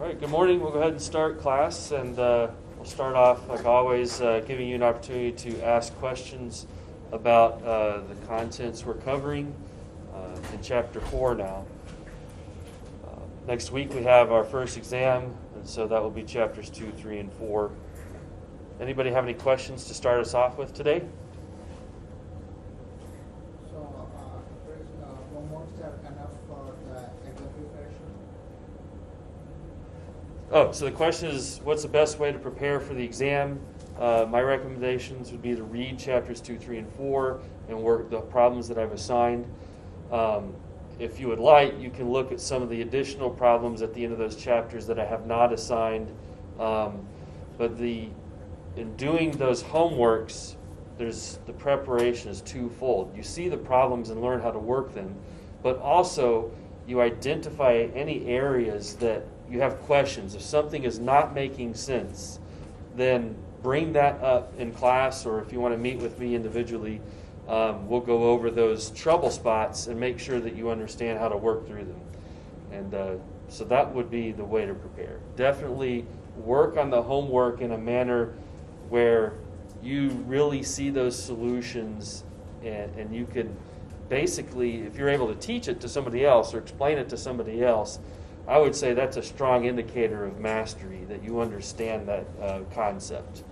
All right, good morning. We'll go ahead and start class, and we'll start off, like always, giving you an opportunity to ask questions about the contents we're covering in Chapter 4 now. Next week we have our first exam, and so that will be Chapters 2, 3, and 4. Anybody have any questions to start us off with today? Homeworks are enough for the exam preparation? Oh, so the question is, what's the best way to prepare for the exam? My recommendations would be to read Chapters 2, 3, and 4 and work the problems that I've assigned. If you would like, you can look at some of the additional problems at the end of those chapters that I have not assigned. But in doing those homeworks, the preparation is twofold. You see the problems and learn how to work them, but also you identify any areas that you have questions. If something is not making sense, then bring that up in class, or if you want to meet with me individually, we'll go over those trouble spots and make sure that you understand how to work through them. And so that would be the way to prepare. Definitely work on the homework in a manner where you really see those solutions, and you can basically, if you're able to teach it to somebody else or explain it to somebody else, I would say that's a strong indicator of mastery, that you understand that concept.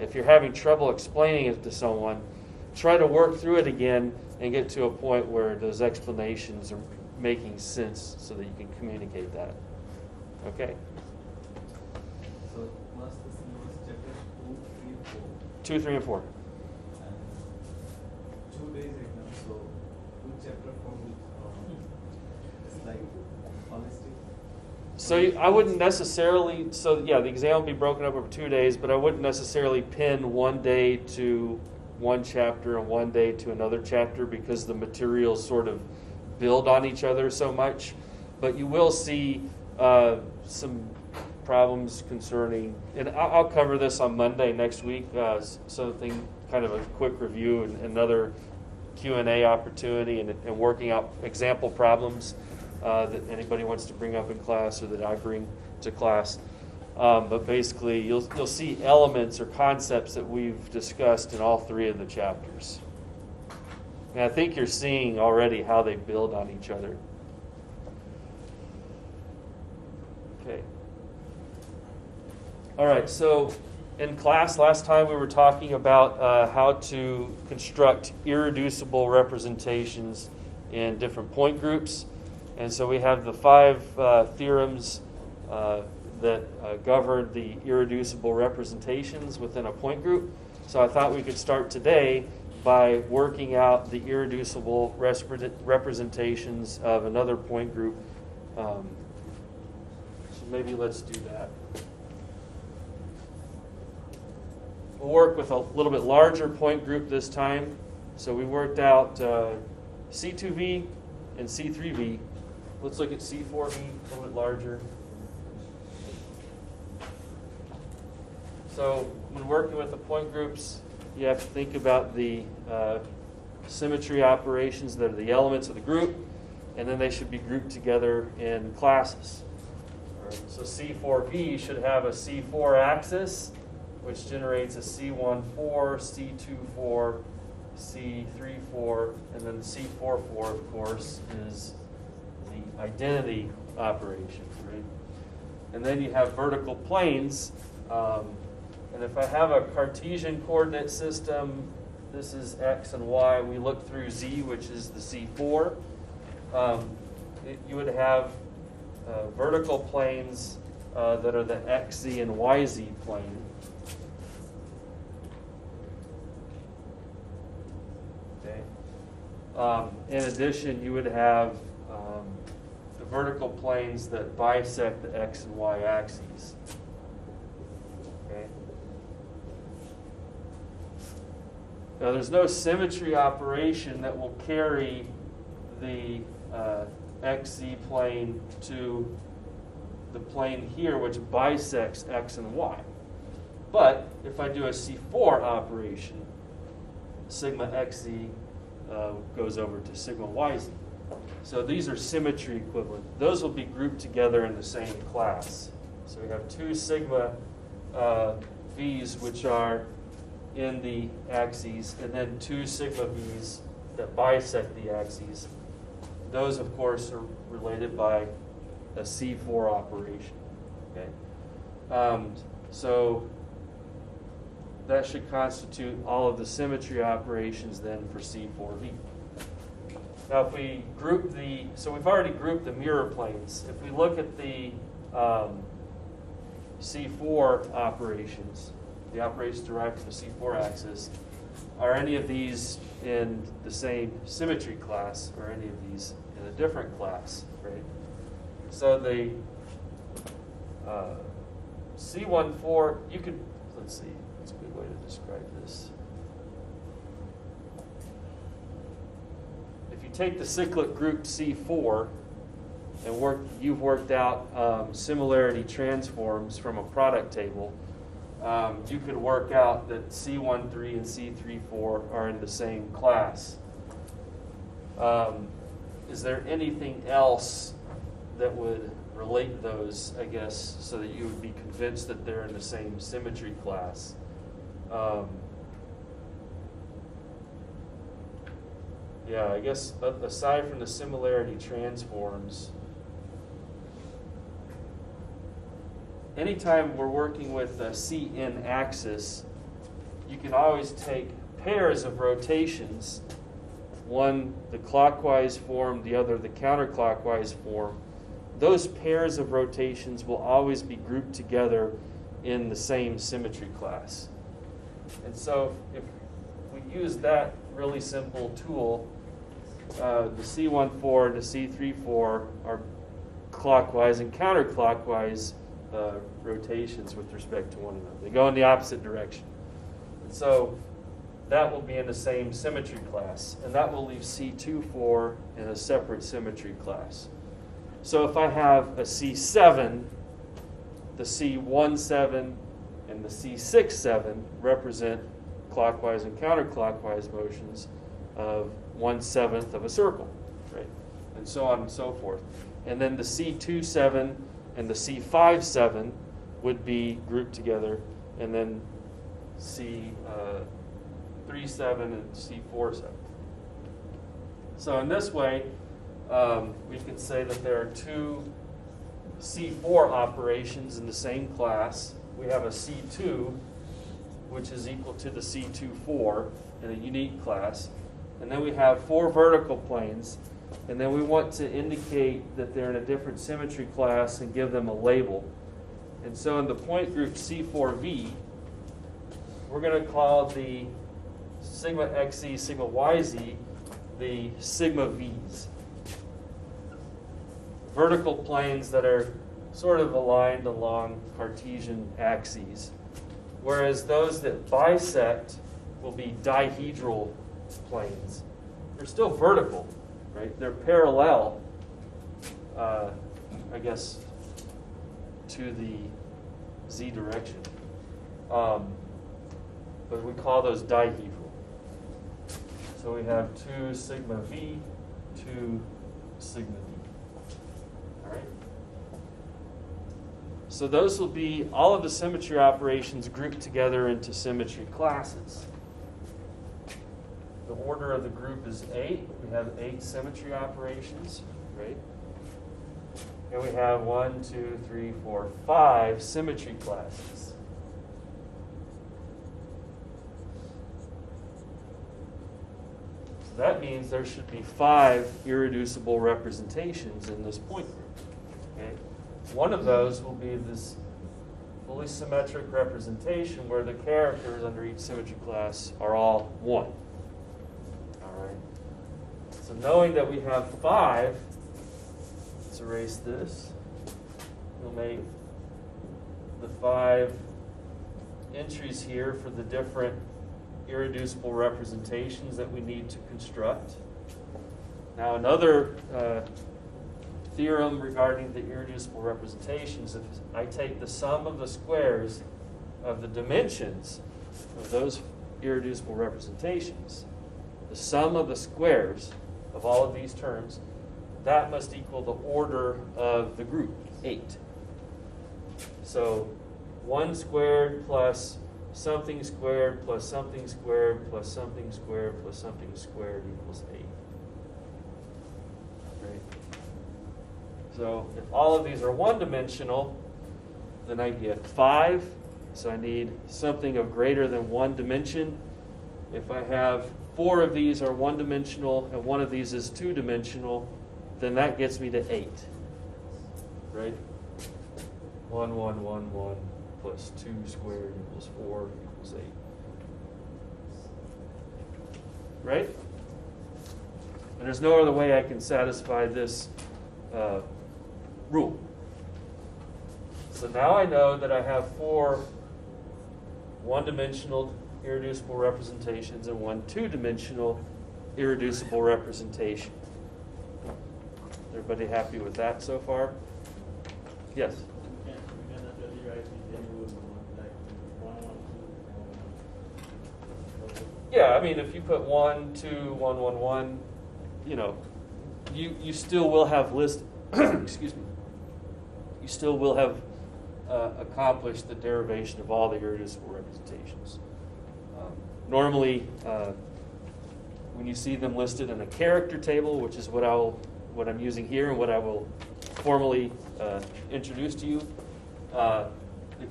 If you're having trouble explaining it to someone, try to work through it again and get to a point where those explanations are making sense so that you can communicate that. Okay? So, last lesson was chapter 2, 3, 4. 2, 3, and 4. And 2 days exam, so which chapter for which? It's like holistic. So I wouldn't necessarily, the exam will be broken up over 2 days, but I wouldn't necessarily pin one day to one chapter and one day to another chapter, because the materials sort of build on each other so much. But you will see some problems concerning, and I'll cover this on Monday next week, something kind of a quick review and another Q&A opportunity, and working out example problems that anybody wants to bring up in class or that I bring to class. But basically, you'll see elements or concepts that we've discussed in all 3 of the chapters. And I think you're seeing already how they build on each other. Okay. All right, so in class last time we were talking about how to construct irreducible representations in different point groups. And so we have the 5 theorems that govern the irreducible representations within a point group. So I thought we could start today by working out the irreducible representations of another point group. So maybe let's do that. We'll work with a little bit larger point group this time. So we worked out C2V and C3V. Let's look at C4V, a little bit larger. So when working with the point groups, you have to think about the symmetry operations that are the elements of the group, and then they should be grouped together in classes. All right, so C4V should have a C4 axis, which generates a C14, C24, C34, and then C44, of course, is the identity operation, right? And then you have vertical planes. And if I have a Cartesian coordinate system, this is X and Y. We look through Z, which is the C4. You would have vertical planes that are the XZ and YZ plane. Okay. In addition, you would have the vertical planes that bisect the X and Y axes. Okay. Now, there's no symmetry operation that will carry the XZ plane to the plane here, which bisects X and Y. But if I do a C4 operation, sigma XZ goes over to sigma YZ. So these are symmetry equivalent. Those will be grouped together in the same class. So we have 2 sigma v's, which are in the axes, and then 2 sigma v's that bisect the axes. Those, of course, are related by a C4 operation. Okay, so that should constitute all of the symmetry operations then for C4V. Now, if we group so we've already grouped the mirror planes. If we look at the C4 operations, the operations derived from the C4 axis, are any of these in the same symmetry class, or any of these in a different class, right? So the C14, you could, let's see, what's a good way to describe this? If you take the cyclic group C4 and you've worked out similarity transforms from a product table, you could work out that C13 and C34 are in the same class. Is there anything else that would relate those, I guess, so that you would be convinced that they're in the same symmetry class? Yeah, I guess aside from the similarity transforms, anytime we're working with a CN axis, you can always take pairs of rotations, one the clockwise form, the other the counterclockwise form. Those pairs of rotations will always be grouped together in the same symmetry class. And so if we use that really simple tool, the C14 and the C34 are clockwise and counterclockwise rotations with respect to one another. They go in the opposite direction. And so that will be in the same symmetry class, and that will leave C24 in a separate symmetry class. So if I have a C7, the C17 and the C67 represent clockwise and counterclockwise motions of 1/7 of a circle, right? And so on and so forth. And then the C27 and the C57 would be grouped together, and then C37 and C47. So in this way, we can say that there are 2 C4 operations in the same class. We have a C2, which is equal to the C24 in a unique class. And then we have 4 vertical planes. And then we want to indicate that they're in a different symmetry class and give them a label. And so in the point group C4V, we're going to call the sigma XZ, sigma YZ, the sigma V's. Vertical planes that are sort of aligned along Cartesian axes, whereas those that bisect will be dihedral planes. They're still vertical, right? They're parallel, I guess, to the z direction. But we call those dihedral. So we have 2 sigma V, 2 sigma D. All right? So those will be all of the symmetry operations grouped together into symmetry classes. The order of the group is 8. We have 8 symmetry operations, right? And we have 1, 2, 3, 4, 5 symmetry classes. So that means there should be 5 irreducible representations in this point group. Okay? One of those will be this fully symmetric representation where the characters under each symmetry class are all 1. So knowing that we have 5, let's erase this. We'll make the 5 entries here for the different irreducible representations that we need to construct. Now another theorem regarding the irreducible representations, if I take the sum of the squares of the dimensions of those irreducible representations, the sum of the squares of all of these terms, that must equal the order of the group, 8. So 1 squared plus something squared plus something squared plus something squared plus something squared equals 8. Right? So if all of these are one-dimensional, then I get 5. So I need something of greater than 1 dimension. If I have 4 of these are one-dimensional and 1 of these is 2-dimensional, then that gets me to 8. Right? 1, 1, 1, 1 plus 2 squared equals 4 equals 8. Right? And there's no other way I can satisfy this rule. So now I know that I have 4 one-dimensional irreducible representations and 1 two-dimensional irreducible representation. Everybody happy with that so far? Yes? We cannot really write the rule like 1, 1, 2, 1, 1. Yeah, I mean, if you put 1, 2, 1, 1, 1, you know, you still will have excuse me, you still will have accomplished the derivation of all the irreducible representations. Normally, when you see them listed in a character table, which is what I'm using here and what I will formally introduce to you, the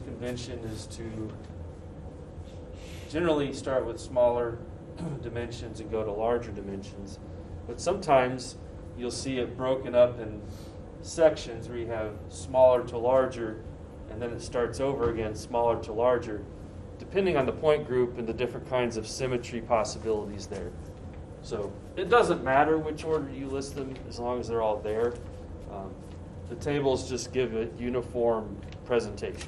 convention is to generally start with smaller dimensions and go to larger dimensions. But sometimes you'll see it broken up in sections where you have smaller to larger, and then it starts over again, smaller to larger, depending on the point group and the different kinds of symmetry possibilities there. So it doesn't matter which order you list them as long as they're all there. The tables just give a uniform presentation.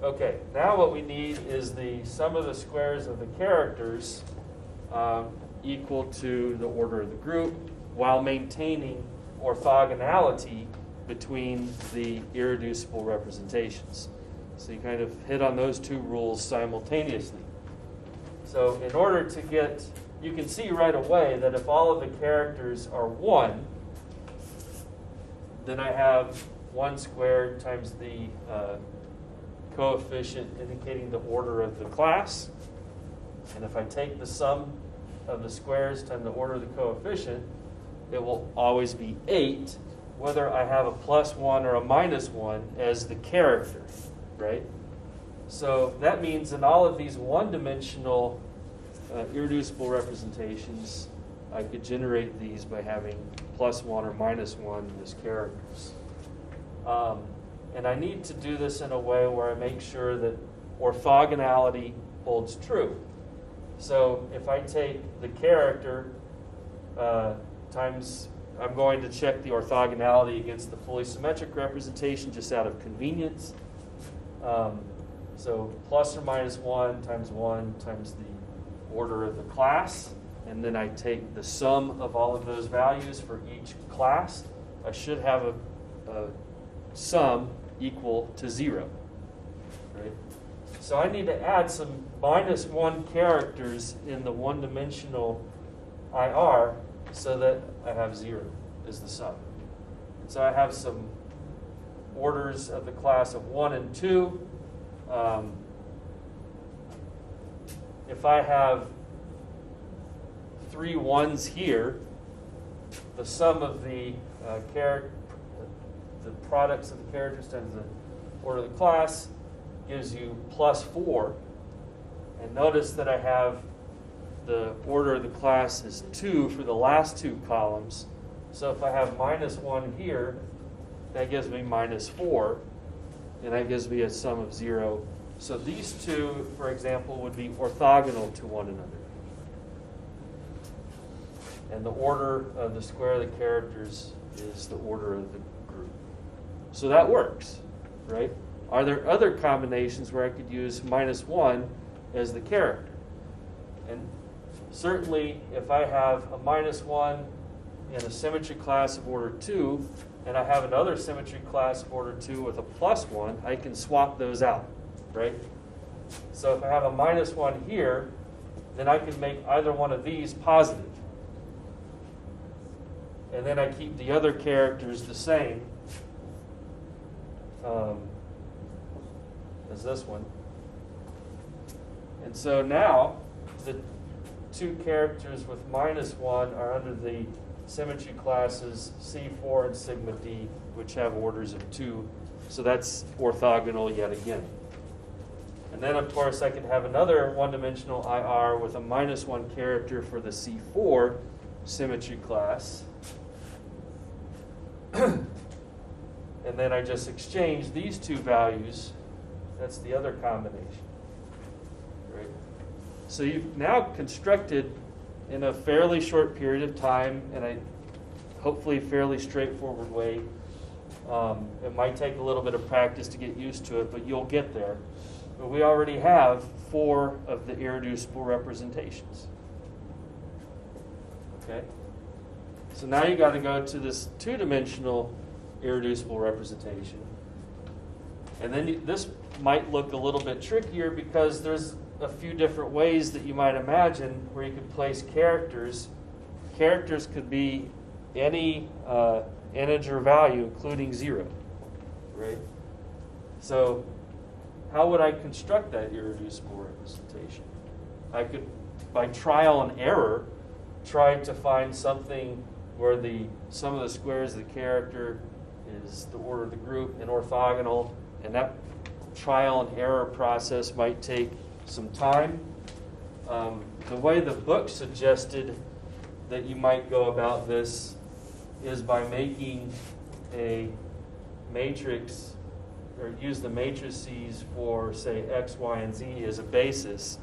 Okay, now what we need is the sum of the squares of the characters equal to the order of the group while maintaining orthogonality between the irreducible representations. So you kind of hit on those two rules simultaneously. So in order to get, you can see right away that if all of the characters are 1, then I have 1 squared times the coefficient indicating the order of the class. And if I take the sum of the squares times the order of the coefficient, it will always be 8, whether I have a +1 or a -1 as the character, right? So that means in all of these one-dimensional irreducible representations, I could generate these by having +1 or -1 as characters. And I need to do this in a way where I make sure that orthogonality holds true. So if I take the character times, I'm going to check the orthogonality against the fully symmetric representation just out of convenience. So plus or minus 1 times the order of the class. And then I take the sum of all of those values for each class. I should have a sum equal to 0. Right? So I need to add some -1 characters in the one-dimensional IR so that I have 0 is the sum. So I have some orders of the class of 1 and 2. If I have 3 1s here, the sum of the products of the characters times the order of the class gives you +4. And notice that I have the order of the class is 2 for the last 2 columns. So if I have -1 here, that gives me -4, and that gives me a sum of 0. So these two, for example, would be orthogonal to one another. And the order of the square of the characters is the order of the group. So that works, right? Are there other combinations where I could use -1 as the character? And certainly, if I have a -1 in a symmetry class of order 2, and I have another symmetry class of order 2 with a +1, I can swap those out, right? So if I have a -1 here, then I can make either one of these positive. and then I keep the other characters the same as this one. And so now the two characters with -1 are under the symmetry classes C4 and sigma D, which have orders of 2. So that's orthogonal yet again. And then, of course, I can have another one-dimensional IR with a -1 character for the C4 symmetry class. And then I just exchange these two values. That's the other combination. Right? So you've now constructed in a fairly short period of time, and a hopefully fairly straightforward way. It might take a little bit of practice to get used to it, but you'll get there. But we already have 4 of the irreducible representations. Okay? So now you got to go to this 2-dimensional irreducible representation. And then this might look a little bit trickier because there's a few different ways that you might imagine where you could place characters. Characters could be any integer value, including 0. Right? So how would I construct that irreducible representation? I could, by trial and error, try to find something where the sum of the squares of the character is the order of the group and orthogonal, and that trial and error process might take some time. The way the book suggested that you might go about this is by making a matrix, or use the matrices for, say, X, Y, and Z as a basis,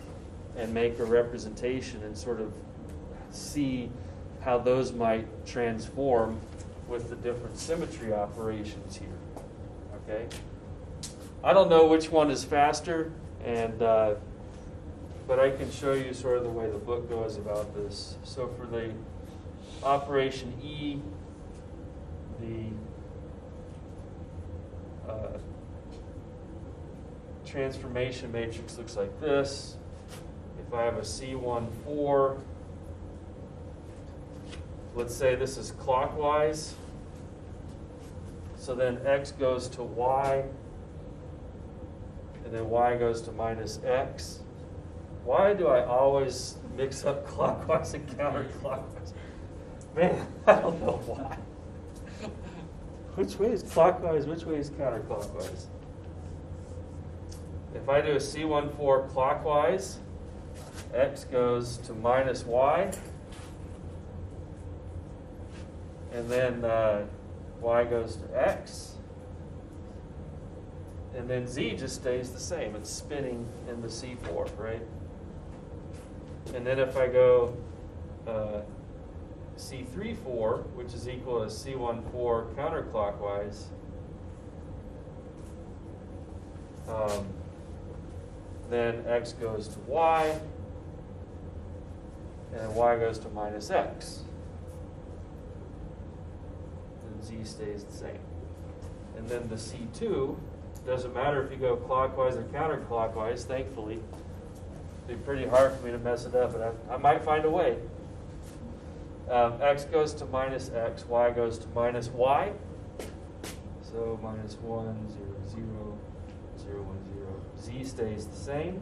and make a representation and sort of see how those might transform with the different symmetry operations here. Okay? I don't know which one is faster, and but I can show you sort of the way the book goes about this. So for the operation E, the transformation matrix looks like this. If I have a C14, let's say this is clockwise. So then X goes to Y, and then Y goes to minus X. Why do I always mix up clockwise and counterclockwise? Man, I don't know why. Which way is clockwise, which way is counterclockwise? If I do a C14 clockwise, X goes to minus Y, and then Y goes to X, and then Z just stays the same. It's spinning in the C4, right? And then if I go C34, which is equal to C14 counterclockwise, then X goes to Y, and Y goes to minus X. And Z stays the same. And then the C2, doesn't matter if you go clockwise or counterclockwise, thankfully. It'd be pretty hard for me to mess it up, but I might find a way. X goes to minus X, Y goes to minus Y. So minus 1, 0, 0, 0, 1, 0. Z stays the same.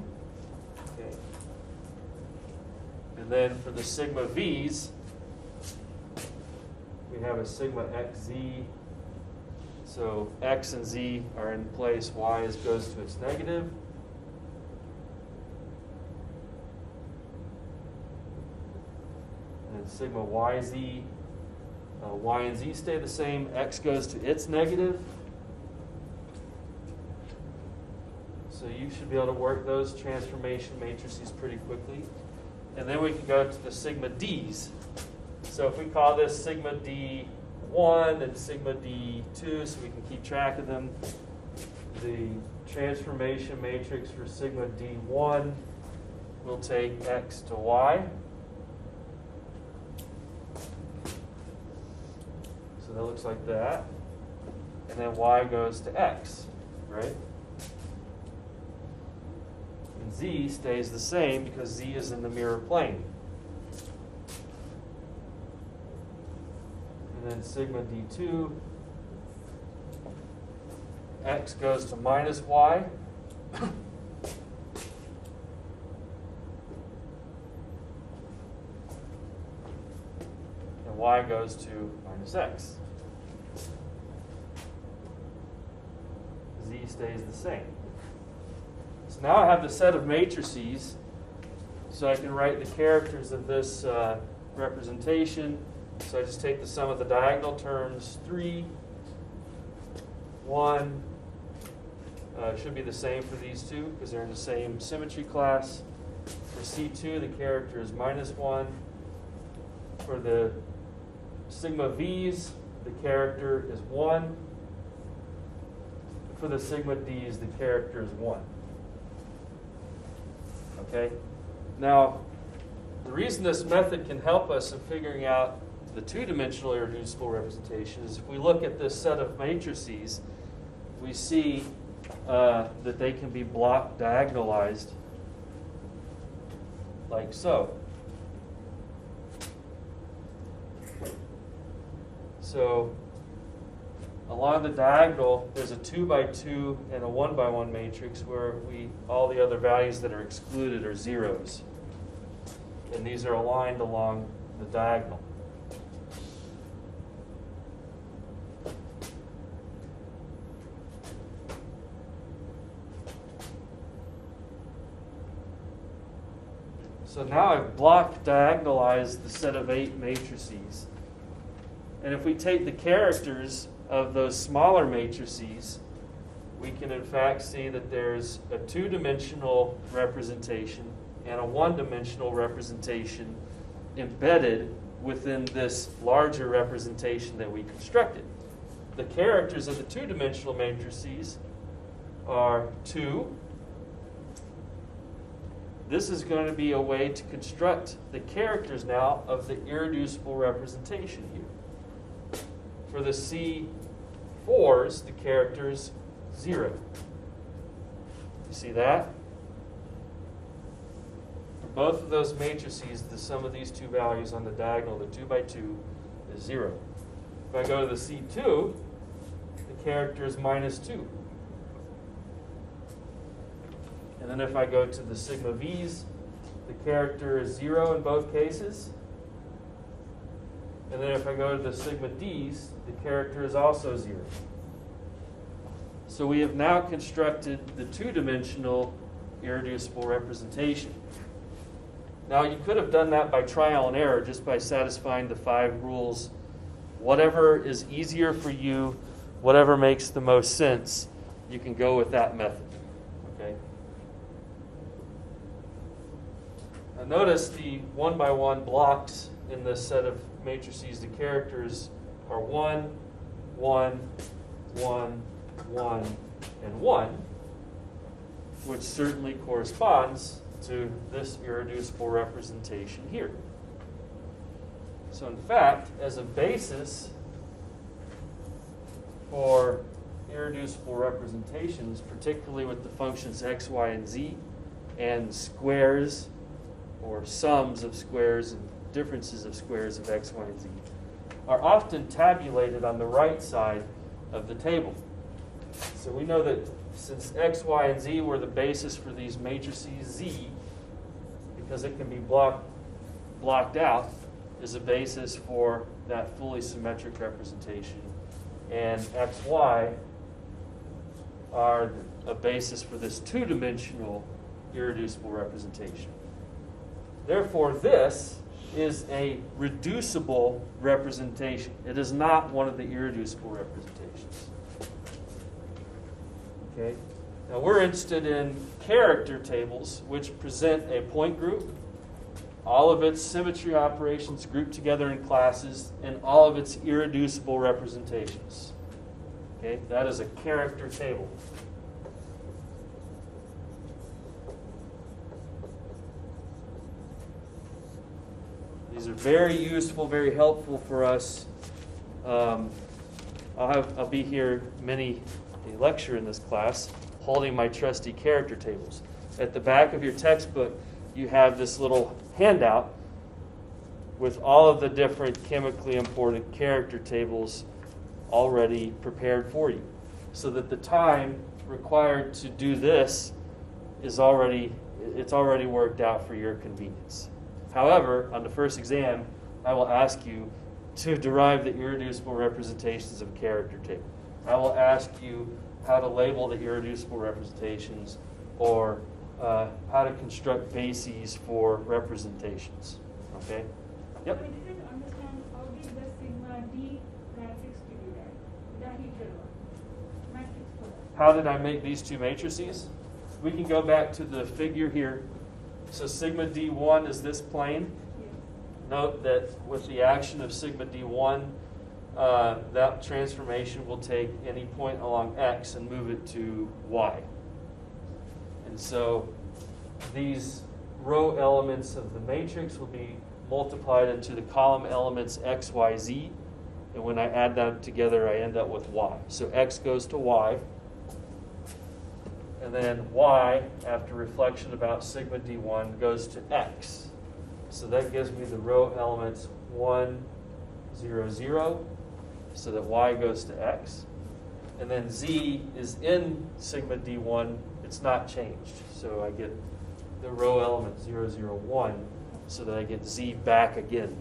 Okay. And then for the sigma V's, we have a sigma XZ. So X and Z are in place, Y goes to its negative. And sigma YZ, Y and Z stay the same, X goes to its negative. So you should be able to work those transformation matrices pretty quickly. And then we can go to the sigma D's. So if we call this sigma D1 and sigma D2, so we can keep track of them, the transformation matrix for sigma D1 will take X to Y. So that looks like that. And then Y goes to X, right? And Z stays the same because Z is in the mirror plane. and then sigma d2, x goes to minus y. And y goes to minus x. Z stays the same. So now I have the set of matrices, so I can write the characters of this representation. So I just take the sum of the diagonal terms, 3, 1, should be the same for these two because they're in the same symmetry class. For C2, the character is minus 1. For the sigma V's, the character is 1. For the sigma D's, the character is 1. Okay? Now, the reason this method can help us in figuring out the two-dimensional irreducible representation is if we look at this set of matrices, we see that they can be block diagonalized like so. So along the diagonal, there's a 2 by 2 and a 1 by 1 matrix where all the other values that are excluded are zeros. And these are aligned along the diagonal. So now I've block diagonalized the set of 8 matrices. And if we take the characters of those smaller matrices, we can in fact see that there's a 2-dimensional representation and a 1-dimensional representation embedded within this larger representation that we constructed. The characters of the 2-dimensional matrices are 2. This is going to be a way to construct the characters now of the irreducible representation here. For the C4s, the character is 0. You see that? For both of those matrices, the sum of these two values on the diagonal, the 2 by 2, is 0. If I go to the C2, the character is minus 2. And then if I go to the sigma V's, the character is 0 in both cases. And then if I go to the sigma D's, the character is also 0. So we have now constructed the 2-dimensional irreducible representation. Now you could have done that by trial and error, just by satisfying the 5 rules. Whatever is easier for you, whatever makes the most sense, you can go with that method. Okay? Now notice the 1 by 1 blocks in this set of matrices. The characters are 1, 1, 1, 1, and 1, which certainly corresponds to this irreducible representation here. So in fact, as a basis for irreducible representations, particularly with the functions x, y, and z, and squares or sums of squares and differences of squares of x, y, and z, are often tabulated on the right side of the table. So we know that since x, y, and z were the basis for these matrices, z, because it can be blocked out, is a basis for that fully symmetric representation. And x, y are a basis for this 2-dimensional irreducible representation. Therefore, this is a reducible representation. It is not one of the irreducible representations. Okay? Now we're interested in character tables which present a point group, all of its symmetry operations grouped together in classes, and all of its irreducible representations. Okay? That is a character table. These are very useful, very helpful for us. I'll be here a lecture in this class holding my trusty character tables. At the back of your textbook, you have this little handout with all of the different chemically important character tables already prepared for you, so that the time required to do this is already worked out for your convenience. However, on the first exam, I will ask you to derive the irreducible representations of a character table. I will ask you how to label the irreducible representations, or how to construct bases for representations. Okay? Yep. I didn't understand how did the sigma D matrix give you that heater matrix for that. How did I make these two matrices? We can go back to the figure here. So sigma D1 is this plane. Yes. Note that with the action of sigma D1, that transformation will take any point along X and move it to Y. And so these row elements of the matrix will be multiplied into the column elements X, Y, Z. And when I add them together, I end up with Y. So X goes to Y. And then Y, after reflection about sigma D1, goes to X. So that gives me the row elements 1, 0, 0, so that Y goes to X. And then Z is in sigma D1. It's not changed. So I get the row element 0, 0, 1, so that I get Z back again.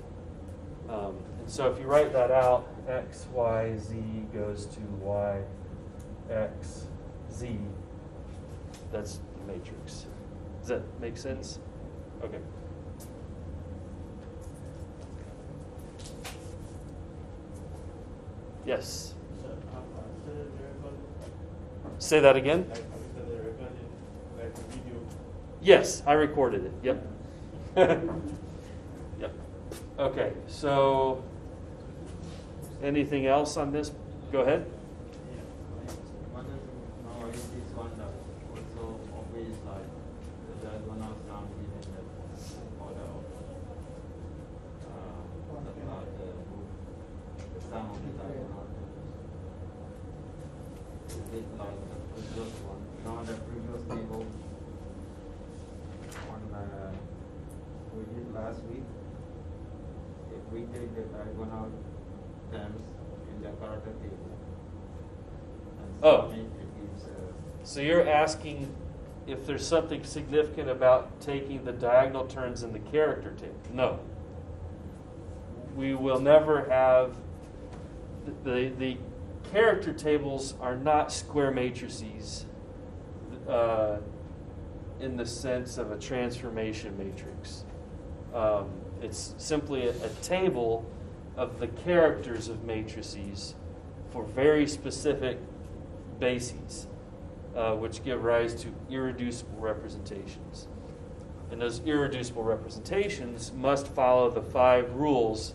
And so if you write that out, X, Y, Z goes to Y, X, Z. That's the matrix. Does that make sense? Okay. Yes. Say that again. Yes, I recorded it. Yep. Yep. Okay. So, anything else on this? Go ahead. Now the previous table on we did last week, if we take the diagonal terms in the character table, and Oh. it gives So you're asking if there's something significant about taking the diagonal terms in the character table? No. We will never have the character tables are not square matrices in the sense of a transformation matrix. It's simply a table of the characters of matrices for very specific bases, which give rise to irreducible representations. And those irreducible representations must follow the 5 rules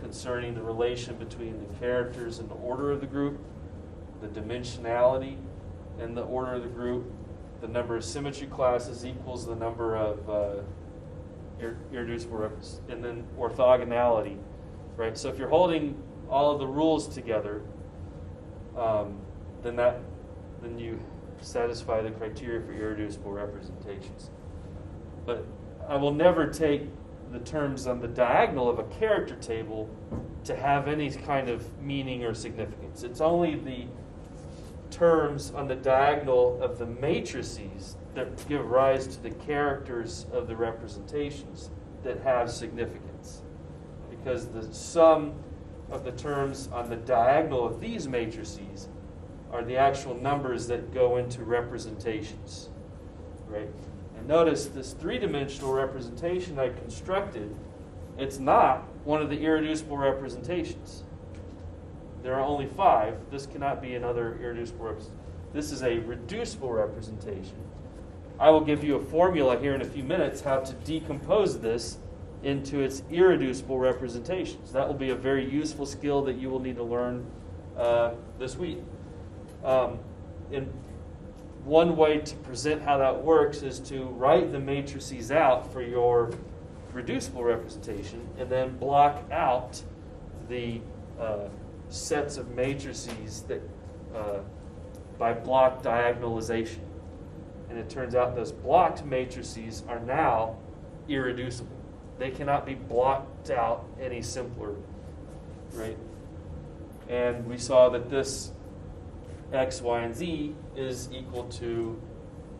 concerning the relation between the characters and the order of the group, the dimensionality and the order of the group, the number of symmetry classes equals the number of irreducible and then orthogonality, right? So if you're holding all of the rules together, then you satisfy the criteria for irreducible representations. But I will never take the terms on the diagonal of a character table to have any kind of meaning or significance. It's only the terms on the diagonal of the matrices that give rise to the characters of the representations that have significance. Because the sum of the terms on the diagonal of these matrices are the actual numbers that go into representations, right? And notice this 3-dimensional representation I constructed, it's not one of the irreducible representations. There are only 5. This cannot be another irreducible representation. This is a reducible representation. I will give you a formula here in a few minutes how to decompose this into its irreducible representations. That will be a very useful skill that you will need to learn this week. And one way to present how that works is to write the matrices out for your reducible representation and then block out the sets of matrices that by block diagonalization. And it turns out those blocked matrices are now irreducible. They cannot be blocked out any simpler, right? And we saw that this x, y, and z is equal to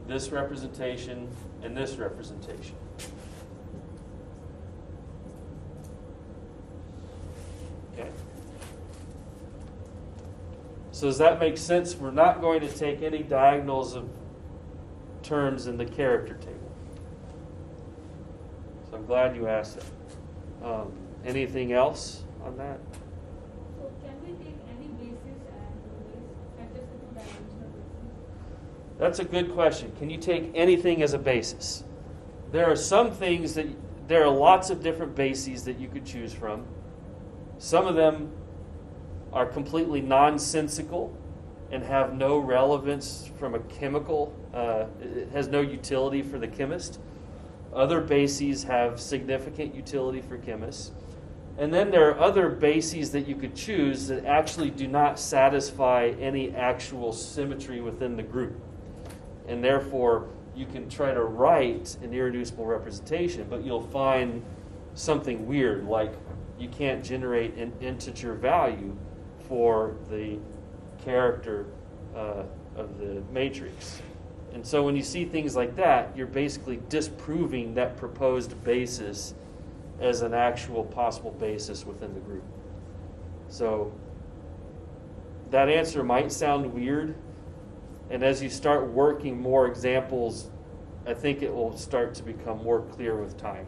this representation and this representation. Okay. So does that make sense? We're not going to take any diagonals of terms in the character table. So I'm glad you asked that. Anything else on that? So can we take any basis and just a two-dimensional basis? That's a good question. Can you take anything as a basis? There are some things that, there are lots of different bases that you could choose from. Some of them are completely nonsensical and have no relevance from a chemical, it has no utility for the chemist. Other bases have significant utility for chemists. And then there are other bases that you could choose that actually do not satisfy any actual symmetry within the group. And therefore, you can try to write an irreducible representation, but you'll find something weird, like you can't generate an integer value for the character of the matrix. And so when you see things like that, you're basically disproving that proposed basis as an actual possible basis within the group. So that answer might sound weird, and as you start working more examples, I think it will start to become more clear with time.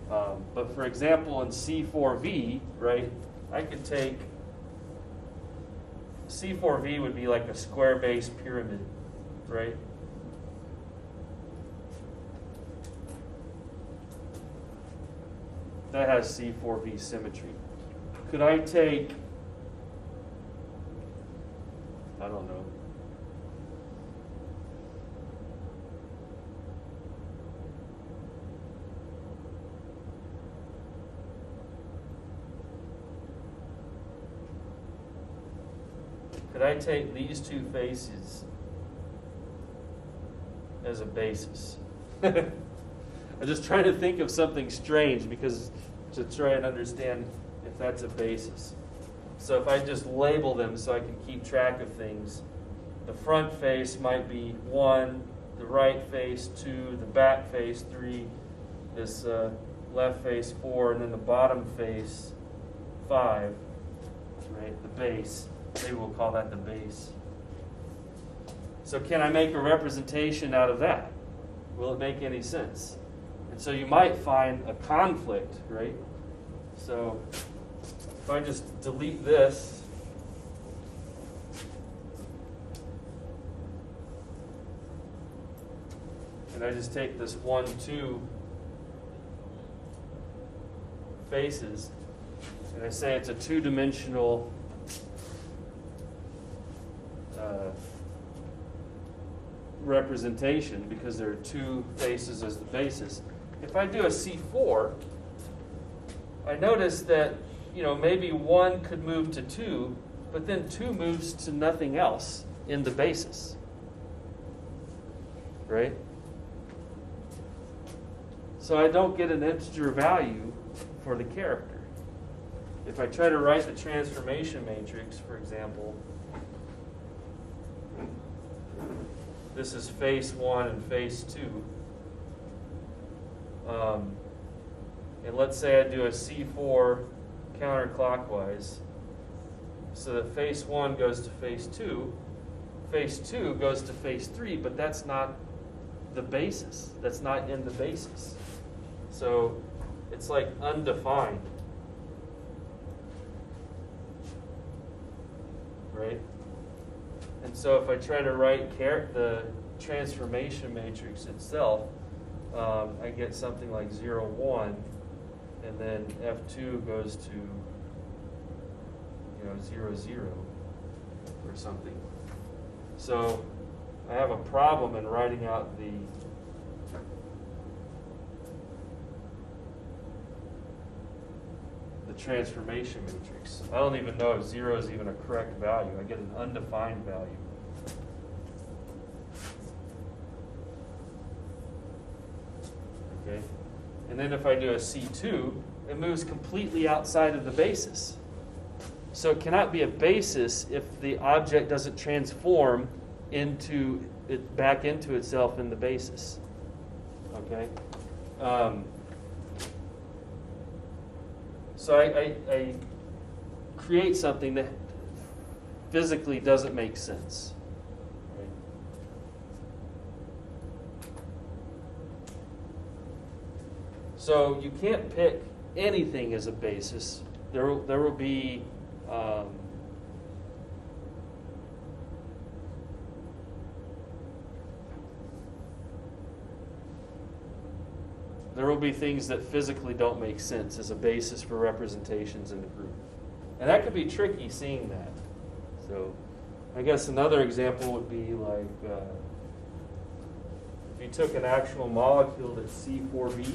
But for example, in C4V, right, I could take C4V would be like a square base pyramid, right? That has C4V symmetry. Could I take, I don't know, could I take these two faces as a basis? I'm just trying to think of something strange because to try and understand if that's a basis. So if I just label them so I can keep track of things, the front face might be 1, the right face 2, the back face 3, this left face 4, and then the bottom face 5, right? The base. Maybe we'll call that the base. So can I make a representation out of that? Will it make any sense? And so you might find a conflict, right? So if I just delete this, and I just take this 1, 2 faces, and I say it's a two-dimensional representation because there are two faces as the basis. If I do a C4, I notice that, maybe 1 could move to 2, but then 2 moves to nothing else in the basis. Right? So I don't get an integer value for the character. If I try to write the transformation matrix, for example, this is face 1 and face 2. And let's say I do a C4 counterclockwise. So that face 1 goes to face 2. Face 2 goes to face 3, but that's not the basis. That's not in the basis. So it's like undefined. Right? And so if I try to write the transformation matrix itself, I get something like 0, 1, and then F2 goes to 0, 0 or something. So I have a problem in writing out the transformation matrix. I don't even know if 0 is even a correct value. I get an undefined value. Okay? And then if I do a C2, it moves completely outside of the basis. So it cannot be a basis if the object doesn't transform into it back into itself in the basis. Okay. So I create something that physically doesn't make sense. Right? So you can't pick anything as a basis. There will be things that physically don't make sense as a basis for representations in the group. And that could be tricky seeing that. So I guess another example would be like if you took an actual molecule that's C4B.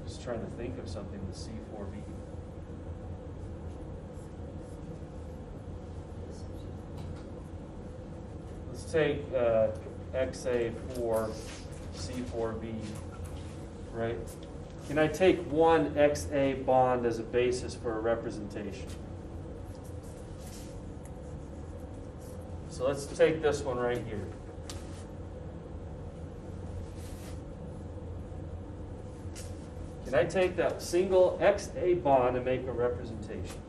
Just trying to think of something with C4B. Let's take XA4 C4B, right? Can I take one XA bond as a basis for a representation? So let's take this one right here. Can I take that single XA bond and make a representation?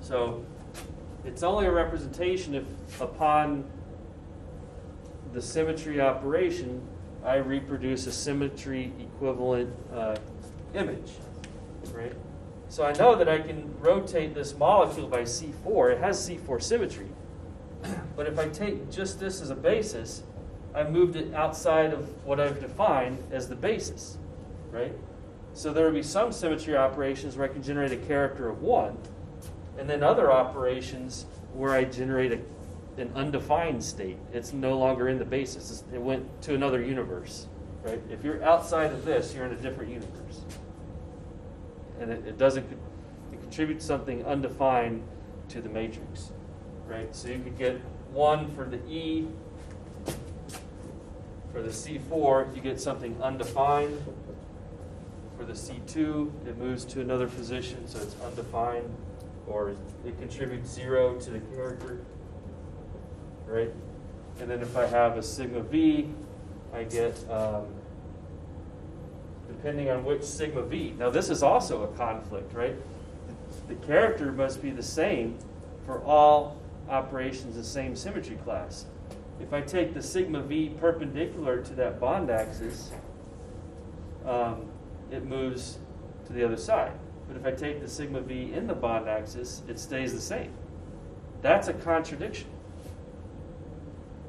So it's only a representation if upon the symmetry operation, I reproduce a symmetry equivalent image, right? So I know that I can rotate this molecule by C4. It has C4 symmetry. But if I take just this as a basis, I've moved it outside of what I've defined as the basis, right? So there will be some symmetry operations where I can generate a character of 1, and then other operations where I generate an undefined state. It's no longer in the basis. It went to another universe, right? If you're outside of this, you're in a different universe. And it contributes something undefined to the matrix, right? So you could get 1 for the E. For the C4, you get something undefined. For the C2, it moves to another position, so it's undefined, or it contributes 0 to the character. Right? And then if I have a sigma V, I get, depending on which sigma V. Now this is also a conflict, right? The character must be the same for all operations of the same symmetry class. If I take the sigma V perpendicular to that bond axis, it moves to the other side. But if I take the sigma V in the bond axis, it stays the same. That's a contradiction.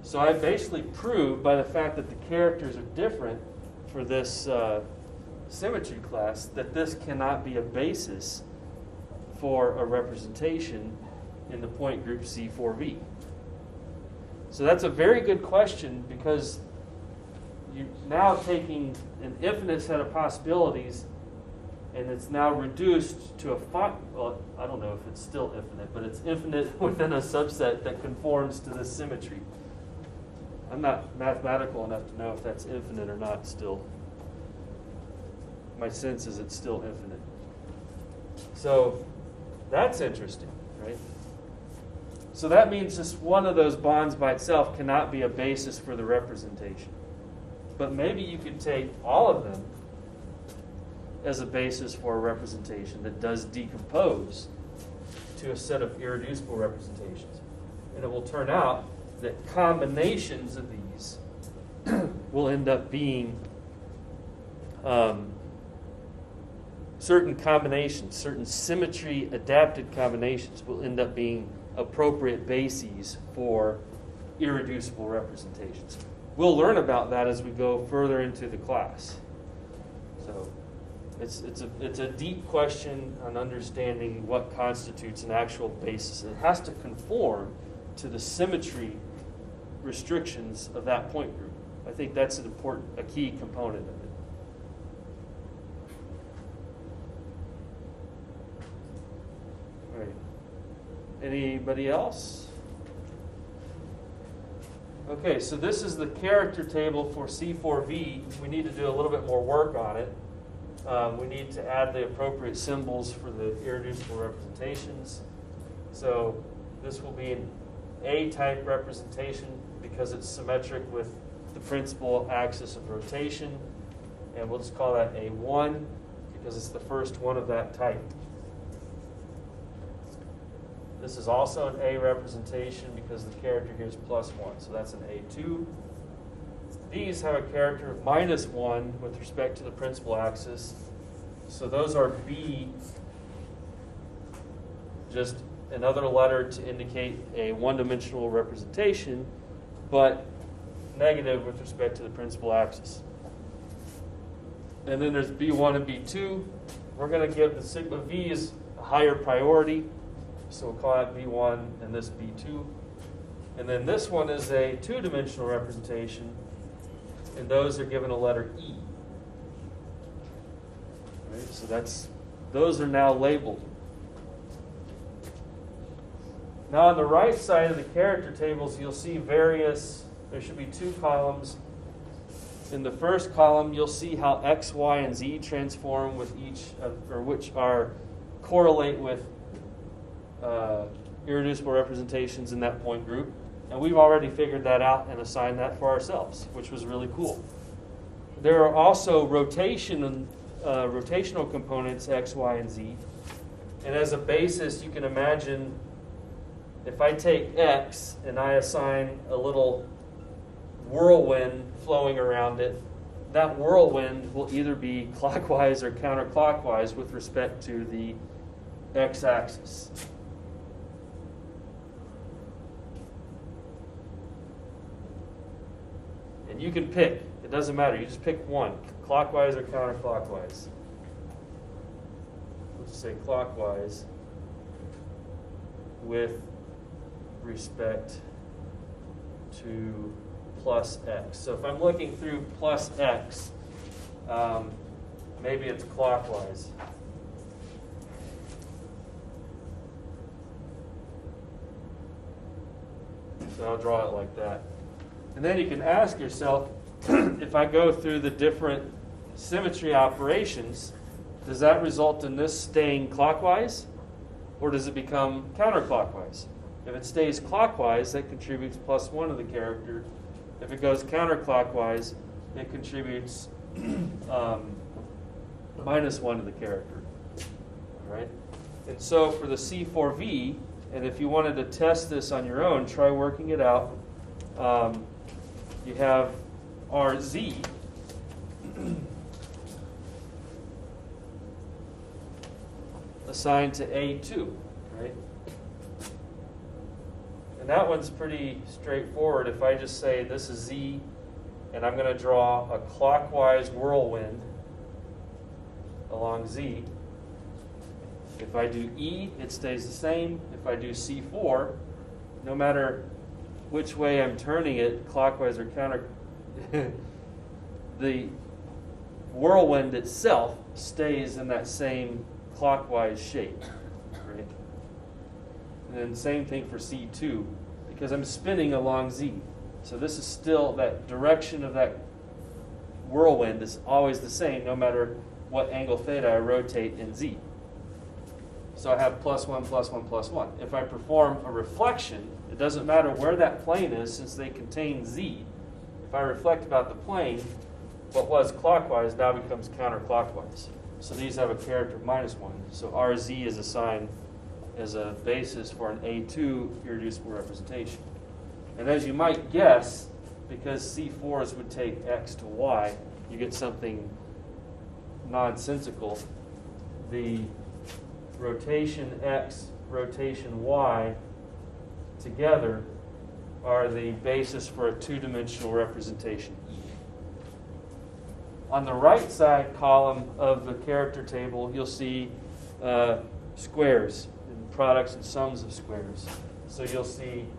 So I basically proved by the fact that the characters are different for this symmetry class that this cannot be a basis for a representation in the point group C4V. So that's a very good question because you're now taking an infinite set of possibilities and it's now reduced to well, I don't know if it's still infinite, but it's infinite within a subset that conforms to this symmetry. I'm not mathematical enough to know if that's infinite or not still. My sense is it's still infinite. So that's interesting, right? So that means just one of those bonds by itself cannot be a basis for the representation. But maybe you could take all of them as a basis for a representation that does decompose to a set of irreducible representations. And it will turn out that combinations of these will end up being certain combinations, certain symmetry adapted combinations will end up being appropriate bases for irreducible representations. We'll learn about that as we go further into the class. So it's a deep question on understanding what constitutes an actual basis. It has to conform to the symmetry restrictions of that point group. I think that's a key component of it. All right. Anybody else? Okay, so this is the character table for C4V. We need to do a little bit more work on it. We need to add the appropriate symbols for the irreducible representations. So this will be an A-type representation because it's symmetric with the principal axis of rotation. And we'll just call that A1 because it's the first one of that type. This is also an A representation because the character here is +1, so that's an A2. These have a character of -1 with respect to the principal axis, so those are B, just another letter to indicate a one-dimensional representation, but negative with respect to the principal axis. And then there's B1 and B2. We're going to give the sigma V's a higher priority. So we'll call that B1 and this B2. And then this one is a two-dimensional representation, and those are given a letter E. Right, so those are now labeled. Now on the right side of the character tables, you'll see there should be two columns. In the first column, you'll see how X, Y, and Z transform with which correlate with irreducible representations in that point group. And we've already figured that out and assigned that for ourselves, which was really cool. There are also rotational components, X, Y, and Z. And as a basis, you can imagine if I take X and I assign a little whirlwind flowing around it, that whirlwind will either be clockwise or counterclockwise with respect to the x-axis. And you can pick. It doesn't matter. You just pick one, clockwise or counterclockwise. Let's say clockwise with respect to plus x. So if I'm looking through plus x, maybe it's clockwise. So I'll draw it like that. And then you can ask yourself, if I go through the different symmetry operations, does that result in this staying clockwise, or does it become counterclockwise? If it stays clockwise, that contributes +1 of the character. If it goes counterclockwise, it contributes -1 of the character. All right? And so for the C4V, and if you wanted to test this on your own, try working it out. You have RZ. Assigned to A2, right? And that one's pretty straightforward. If I just say this is Z, and I'm going to draw a clockwise whirlwind along Z. If I do E, it stays the same. If I do C4, no matter which way I'm turning it, clockwise or counter, the whirlwind itself stays in that same clockwise shape, right? And then same thing for C2, because I'm spinning along Z. So this is still, that direction of that whirlwind is always the same, no matter what angle theta I rotate in Z. So I have +1, +1, +1. If I perform a reflection, it doesn't matter where that plane is since they contain Z. If I reflect about the plane, what was clockwise now becomes counterclockwise. So these have a character of -1. So RZ is assigned as a basis for an A2 irreducible representation. And as you might guess, because C4s would take X to Y, you get something nonsensical. The rotation X, rotation Y together are the basis for a two-dimensional representation. On the right side column of the character table, you'll see squares, and products and sums of squares. So you'll see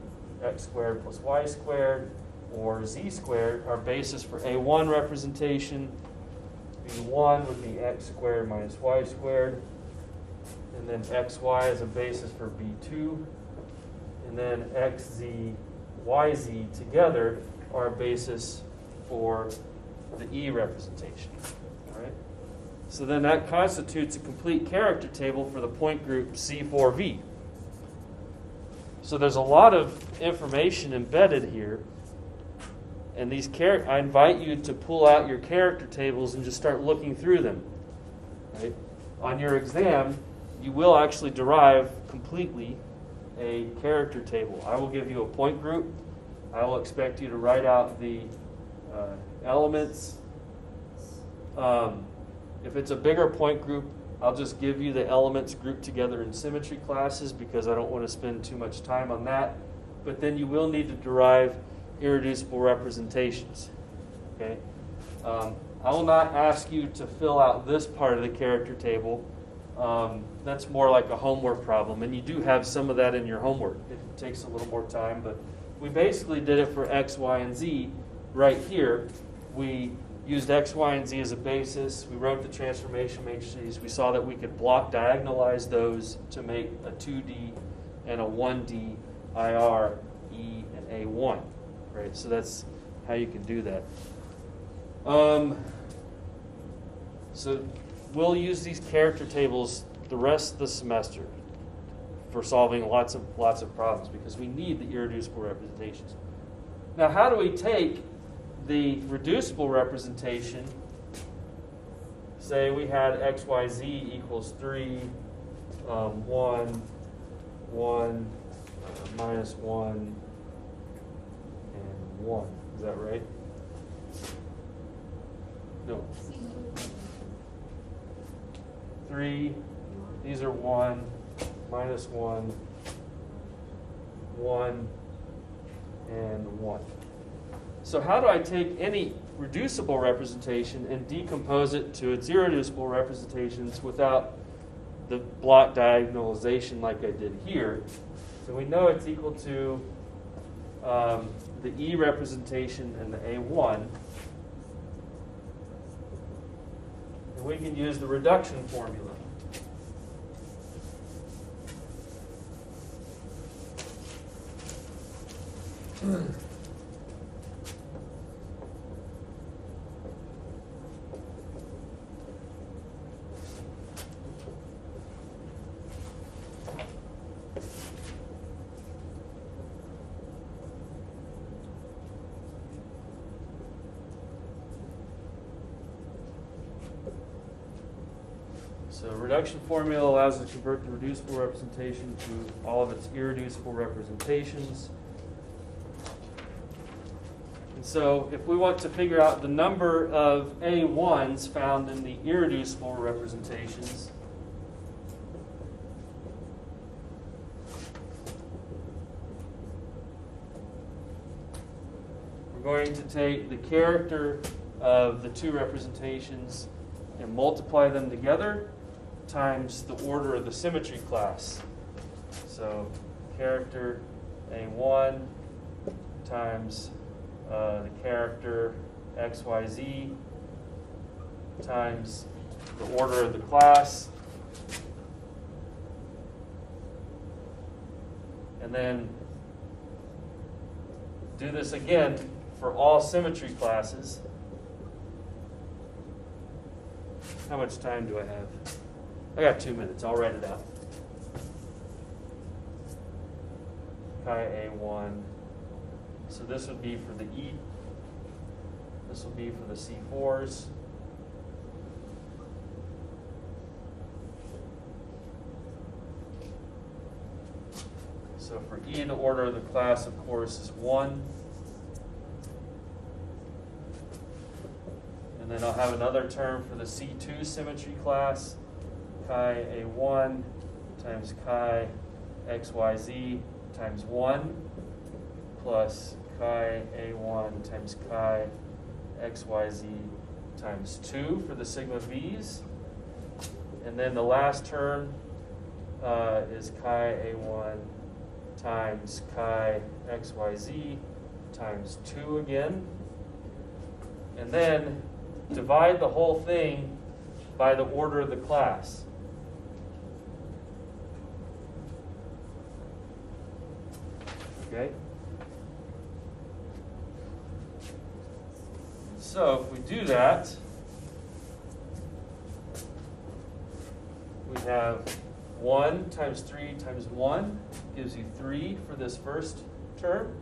x squared plus y squared, or z squared, our basis for A1 representation. B1 would be x squared minus y squared. And then xy is a basis for B2. And then xzy YZ together are a basis for the E representation. All right? So then that constitutes a complete character table for the point group C4V. So there's a lot of information embedded here. And these I invite you to pull out your character tables and just start looking through them. Right? On your exam, you will actually derive completely a character table. I will give you a point group. I will expect you to write out the elements. If it's a bigger point group, I'll just give you the elements grouped together in symmetry classes because I don't want to spend too much time on that. But then you will need to derive irreducible representations. Okay? I will not ask you to fill out this part of the character table. That's more like a homework problem, and you do have some of that in your homework. It takes a little more time, but we basically did it for X, Y, and Z right here. We used X, Y, and Z as a basis. We wrote the transformation matrices. We saw that we could block diagonalize those to make a 2D and a 1D IR, E, and A1. Right? So that's how you can do that. So we'll use these character tables the rest of the semester for solving lots of problems because we need the irreducible representations. Now, how do we take the reducible representation? Say we had XYZ equals 3, 1, 1, minus 1, and 1. Is that right? No. 3, these are 1, minus 1, 1, and 1. So how do I take any reducible representation and decompose it to its irreducible representations without the block diagonalization like I did here? So we know it's equal to the E representation and the A1. And we can use the reduction formula. So reduction formula allows us to convert the reducible representation to all of its irreducible representations. And so if we want to figure out the number of A1s found in the irreducible representations, we're going to take the character of the two representations and multiply them together times the order of the symmetry class. So character A1 times the character XYZ times the order of the class. And then do this again for all symmetry classes. How much time do I have? I got 2 minutes. I'll write it out. Chi A1. So this would be for the E. This will be for the C4s. So for E, the order of the class, of course, is 1. And then I'll have another term for the C2 symmetry class. Chi A1 times chi XYZ times 1 plus chi A1 times chi XYZ times 2 for the sigma V's. And then the last term is chi A1 times chi XYZ times 2 again. And then divide the whole thing by the order of the class. Okay? So if we do that, we have 1 times 3 times 1 gives you 3 for this first term.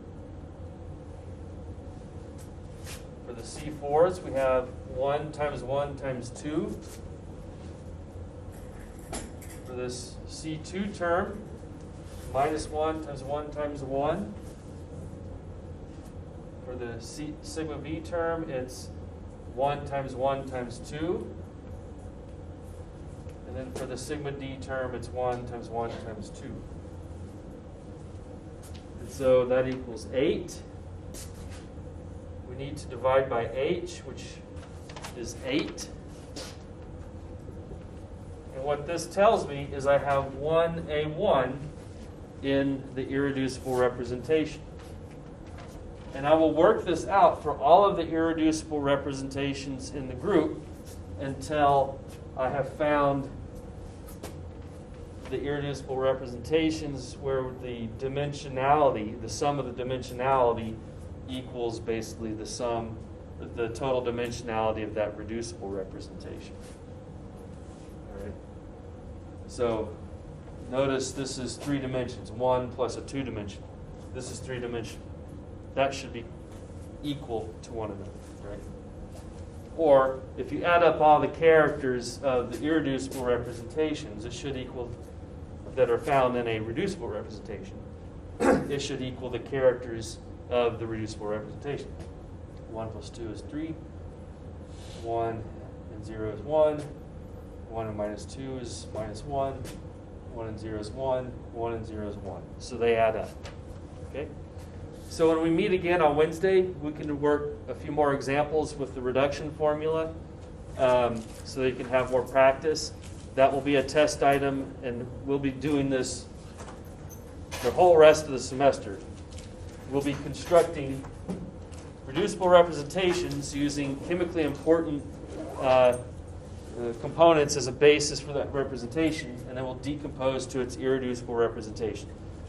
For the C4s, we have 1 times 1 times 2. For this C2 term, minus 1 times 1 times 1. For the sigma V term, it's 1 times 1 times 2. And then for the sigma D term, it's 1 times 1 times 2. And so that equals 8. We need to divide by H, which is 8. And what this tells me is I have 1A1 in the irreducible representation. And I will work this out for all of the irreducible representations in the group until I have found the irreducible representations where the dimensionality, the sum of the dimensionality equals basically the sum, the total dimensionality of that reducible representation. All right. So notice this is 3 dimensions, 1 plus a 2 dimension. This is 3 dimension. That should be equal to one another, right? Or if you add up all the characters of the irreducible representations, it should equal, that are found in a reducible representation, it should equal the characters of the reducible representation. 1 plus 2 is 3. 1 and 0 is 1. 1 and minus 2 is minus 1. 1 and 0 is 1. 1 and 0 is 1. So they add up. Okay? So when we meet again on Wednesday, we can work a few more examples with the reduction formula so that you can have more practice. That will be a test item, and we'll be doing this the whole rest of the semester. We'll be constructing reducible representations using chemically important components as a basis for that representation, and then we'll decompose to its irreducible representation.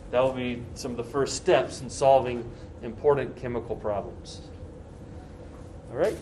That will be some of the first steps in solving important chemical problems. All right?